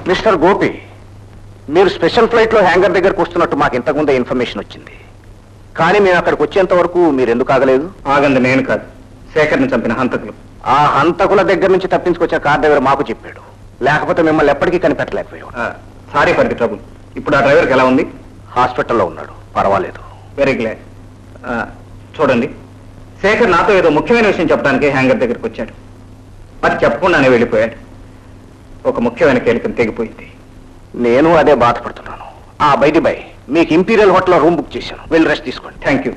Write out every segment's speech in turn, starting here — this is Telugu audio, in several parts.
మిస్టర్ గోపి, మీరు స్పెషల్ ఫ్లైట్లో హ్యాంగర్ దగ్గరకు వస్తున్నట్టు మాకు ఇంతకుముందే ఇన్ఫర్మేషన్ వచ్చింది. కానీ మేము అక్కడికి వచ్చేంత వరకు మీరు ఎందుకు ఆగలేదు? ఆగంది నేను కాదు, శేఖర్ని చంపిన హంతకులు. ఆ హంతకుల దగ్గర నుంచి తప్పించుకొచ్చిన కార్ డ్రైవర్ మాకు చెప్పాడు. లేకపోతే మిమ్మల్ని ఎప్పటికీ కనిపెట్టలేకపోయాడు. Sorry for the trouble. ఇప్పుడు ఆ డ్రైవర్కి ఎలా ఉంది? హాస్పిటల్లో ఉన్నాడు, పర్వాలేదు. Very glad. చూడండి, శేఖర్ నాతో ఏదో ముఖ్యమైన విషయం చెప్పడానికి హ్యాంగర్ దగ్గరికి వచ్చాడు. అది చెప్పకుండానే వెళ్ళిపోయాడు. ఒక ముఖ్యమైన కీలకం తెగిపోయింది. నేను అదే బాధపడుతున్నాను. బైది బై, మీకు ఇంపీరియల్ హోటల్లో రూమ్ బుక్ చేశాను, వెళ్ళి రెస్ట్ తీసుకోండి. Thank you.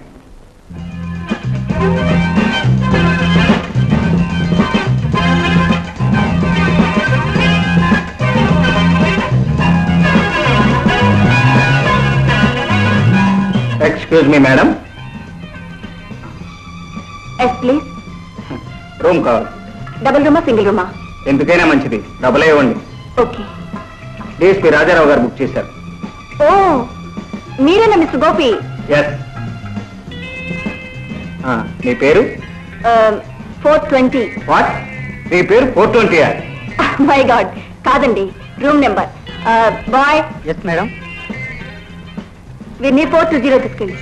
Excuse me madam. Yes please. Room కావాలి. డబుల్ రూమా సింగిల్ రూమా? ఎందుకైనా మంచిది, డబుల్ ఇవ్వండి. ఓకే. డిఎస్పీ రాజారావు గారు బుక్ చేశారు. ఓ, మీరేనా మిస్టర్ గోపి? ఎస్. మీ పేరు? 420. వాట్? మీ పేరు 420? మై గాడ్, కాదండి, room number. Boy. Yes madam. వీరిని 420 తీసుకెళ్ళి.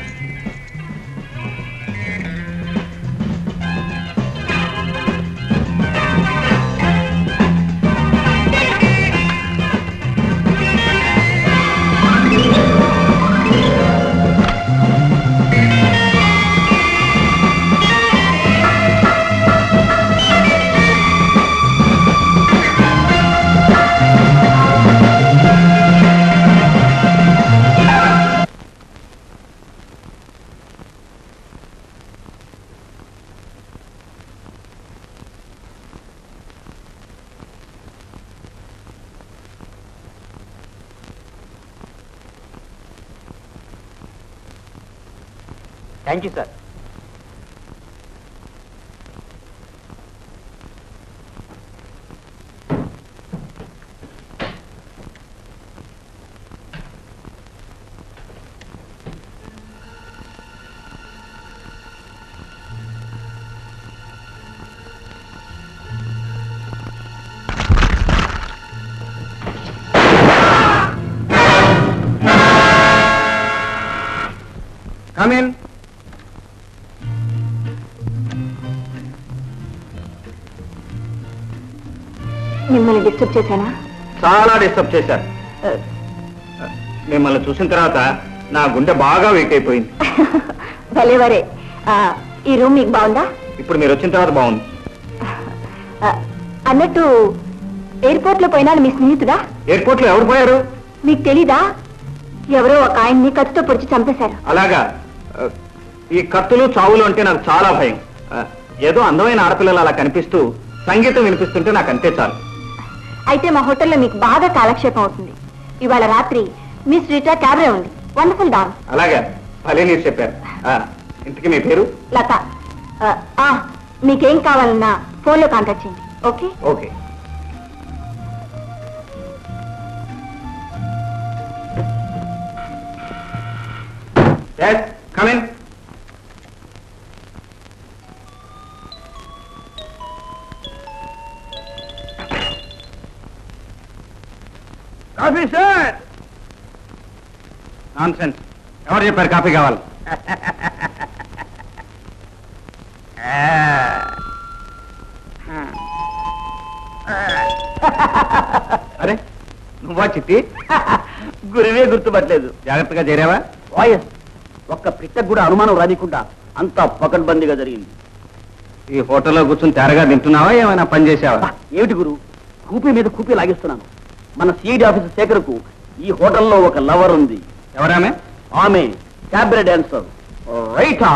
Thank you sir. Come in. మిమ్మల్ని డిస్టర్బ్ చేశానా? చాలా డిస్టర్బ్ చేశారు. మిమ్మల్ని చూసిన తర్వాత నా గుండె బాగా వీక్ అయిపోయింది. భలేవరే. ఈ రూమ్ మీకు బాగుందా? ఇప్పుడు మీరు వచ్చిన తర్వాత బాగుంది. అన్నట్టు ఎయిర్పోర్ట్ లో పోయినా మీ స్నేహితుడా? ఎయిర్పోర్ట్ లో ఎవరు పోయారు? మీకు తెలీదా? ఎవరో ఒక ఆయన్ని కత్తితో పొడిచి చంపేశారు. అలాగా. ఈ కత్తులు చావులు అంటే నాకు చాలా భయం. ఏదో అందమైన ఆడపిల్లలు అలా కనిపిస్తూ సంగీతం వినిపిస్తుంటే నాకు అంతే చాలు. అయితే మా హోటల్లో మీకు బాగా కాలక్షేపం అవుతుంది. ఇవాళ రాత్రి మిస్ రీటా క్యాబ్రే ఉంది. Wonderful dance. అలాగా, భలే మీరు చెప్పారు. ఇంతకీ మీ పేరు? లత. మీకేం కావాలన్నా ఫోన్లో కాంటాక్ట్ చేయండి. Okay? Okay. Yes, come in. Coffee sir. Nonsense. ఎవరు చెప్పారు కాఫీ కావాలి? అరే, నువ్వా చిట్టి? గురివే గుర్తుపట్టలేదు. జాగ్రత్తగా చేరావా? వాయస్, ఒక్క పిట్టకు కూడా అనుమానం రానికుండా అంతా పకడ్బందీగా జరిగింది. ఈ హోటల్లో కూర్చొని తేరగా తింటున్నావా, ఏమైనా పని చేసావా? ఏమిటి గురు, కూపీ మీద కూపీ లాగిస్తున్నాను. మన సిఐడి ఆఫీసర్ శేఖర్కు ఈ హోటల్లో ఒక లవర్ ఉంది. ఎవరామె? ఆమె క్యాబరే డాన్సర్ రైటా.